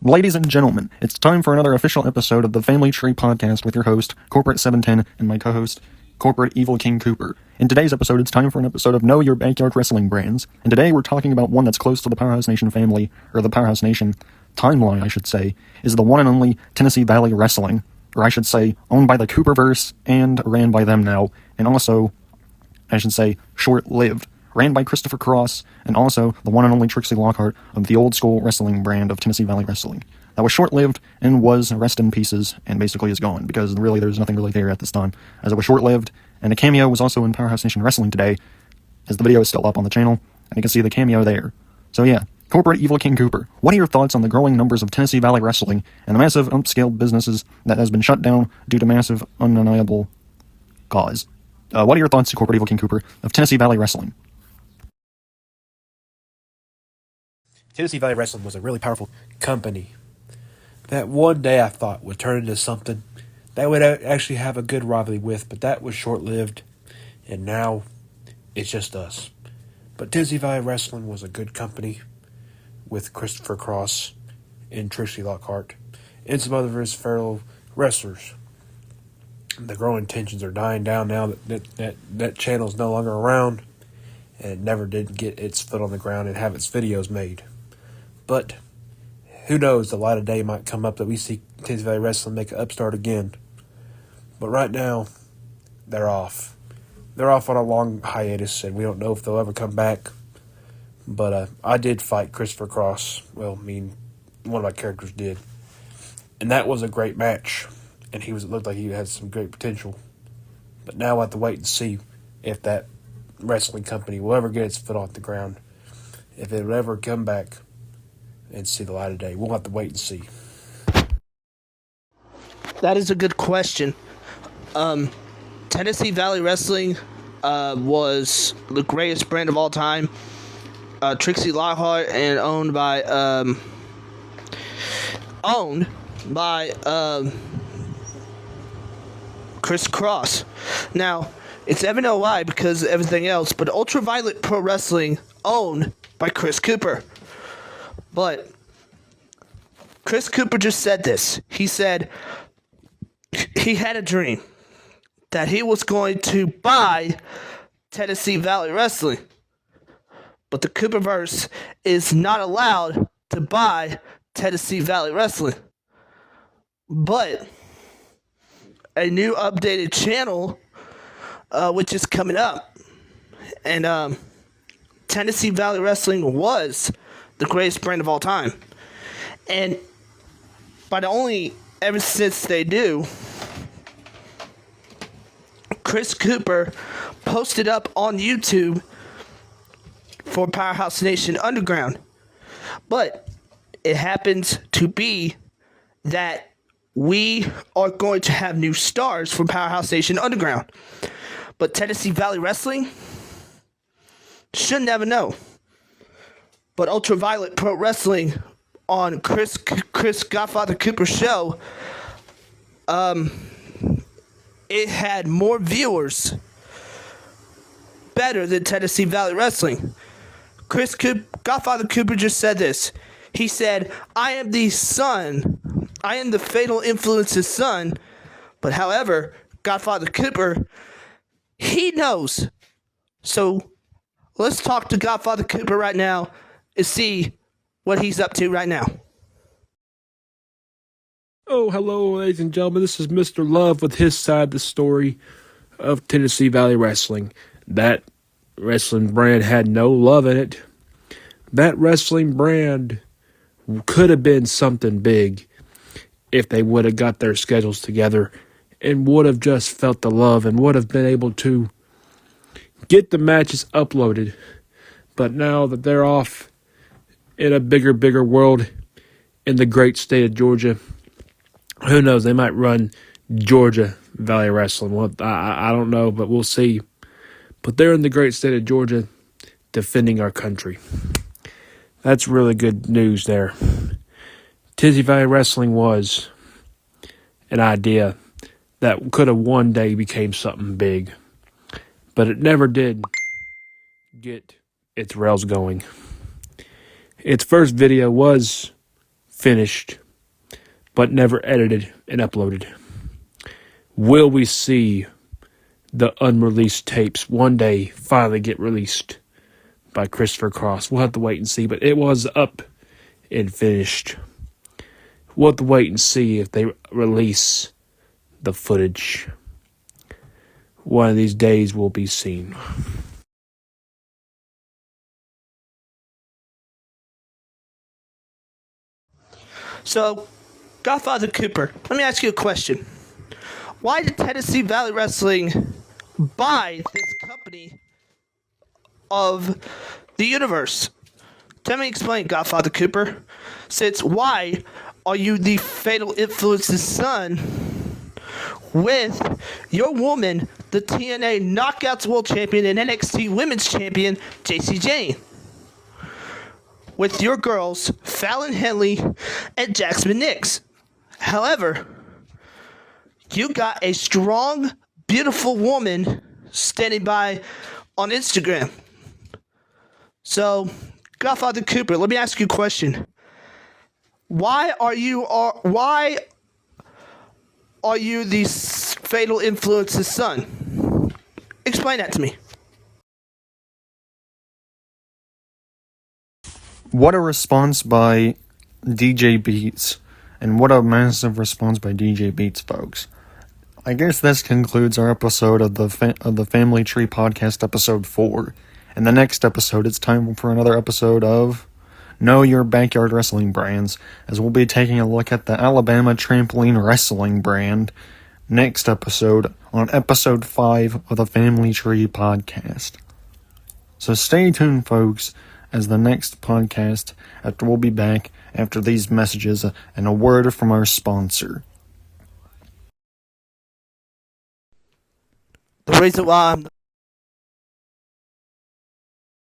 Ladies and gentlemen, it's time for another official episode of the Family Tree Podcast with your host, Corporate 710, and my co-host, Corporate Evil King Cooper. In today's episode, it's time for an episode of Know Your Backyard Wrestling Brands, and today we're talking about one that's close to the Powerhouse Nation family, or the Powerhouse Nation timeline, I should say, is the one and only Tennessee Valley Wrestling, or I should say, owned by the Cooperverse and ran by them now, and also, I should say, short-lived. Ran by Christopher Cross, and also the one and only Trixie Lockhart of the old school wrestling brand of Tennessee Valley Wrestling. That was short-lived and was rest in pieces and basically is gone, because really there's nothing really there at this time, as it was short-lived, and a cameo was also in Powerhouse Nation Wrestling today, as the video is still up on the channel, and you can see the cameo there. So yeah, Corporate Evil King Cooper, what are your thoughts on the growing numbers of Tennessee Valley Wrestling and the massive upscaled businesses that has been shut down due to massive, undeniable cause? What are your thoughts, Corporate Evil King Cooper, of Tennessee Valley Wrestling? Tennessee Valley Wrestling was a really powerful company that one day I thought would turn into something that would actually have a good rivalry with, but that was short-lived, and now it's just us. But Tennessee Valley Wrestling was a good company with Christopher Cross and Trixie Lockhart and some other of his fellow wrestlers. The growing tensions are dying down now that channel is no longer around, and it never did get its foot on the ground and have its videos made. But who knows, the light of day might come up that we see Tennessee Valley Wrestling make an upstart again. But right now, they're off. They're off on a long hiatus, and we don't know if they'll ever come back. But I did fight Christopher Cross. Well, I mean, one of my characters did. And that was a great match. And it looked like he had some great potential. But now we'll have to wait and see if that wrestling company will ever get its foot off the ground. If it will ever come back and see the light of day. We'll have to wait and see. That is a good question. Tennessee Valley Wrestling was the greatest brand of all time. Trixie Lockhart, and owned by Chris Cross. Now, it's evident why, because of everything else, but Ultraviolet Pro Wrestling, owned by Chris Cooper. But Chris Cooper just said this. He said he had a dream that he was going to buy Tennessee Valley Wrestling. But the Cooperverse is not allowed to buy Tennessee Valley Wrestling. But a new updated channel, which is coming up. And Tennessee Valley Wrestling was the greatest brand of all time. And ever since they do, Chris Cooper posted up on YouTube for Powerhouse Nation Underground. But it happens to be that we are going to have new stars from Powerhouse Nation Underground. But Tennessee Valley Wrestling should never know. But Ultraviolet Pro Wrestling on Chris Godfather Cooper's show, it had more viewers better than Tennessee Valley Wrestling. Godfather Cooper just said this. He said, I am the Fatal Influence's son. But however, Godfather Cooper, he knows. So let's talk to Godfather Cooper right now and see what he's up to right now. Oh, hello, ladies and gentlemen. This is Mr. Love with his side of the story of Tennessee Valley Wrestling. That wrestling brand had no love in it. That wrestling brand could have been something big if they would have got their schedules together and would have just felt the love and would have been able to get the matches uploaded. But now that they're off in a bigger world in the great state of Georgia, who knows, they might run Georgia Valley Wrestling. Well, I don't know, but we'll see. But they're in the great state of Georgia defending our country. That's really good news there. Tennessee Valley Wrestling was an idea that could have one day became something big. But it never did get its rails going. Its first video was finished, but never edited and uploaded? Will we see the unreleased tapes one day finally get released by Christopher Cross? We'll have to wait and see, but it was up and finished. We'll have to wait and see if they release the footage. One of these days will be seen. So, Godfather Cooper, let me ask you a question. Why did Tennessee Valley Wrestling buy this company of the universe? Tell me, explain, Godfather Cooper. Since why are you the Fatal Influence's son with your woman, the TNA Knockouts World Champion and NXT Women's Champion, JC Jane? With your girls, Fallon Henley and Jackson Nix. However, you got a strong, beautiful woman standing by on Instagram. So, Godfather Cooper, let me ask you a question. Why are you the Fatal Influence's son? Explain that to me. What a response by DJ Beats, and what a massive response by DJ Beats, folks. I guess this concludes our episode of the Family Tree Podcast, episode 4. In the next episode, it's time for another episode of Know Your Backyard Wrestling Brands, as we'll be taking a look at the Alabama Trampoline Wrestling brand next episode, on episode 5 of the Family Tree Podcast. So stay tuned, folks, as the next podcast, after we'll be back after these messages and a word from our sponsor. The reason why I'm